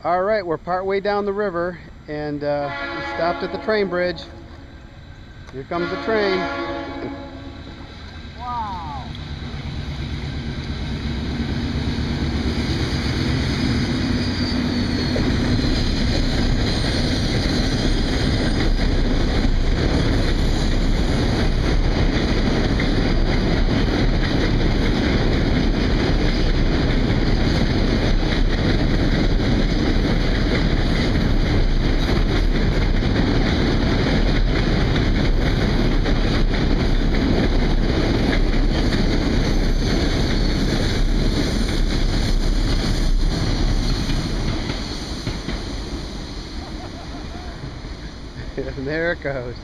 All right, we're partway down the river, and we stopped at the train bridge. Here comes the train. Wow. And there it goes.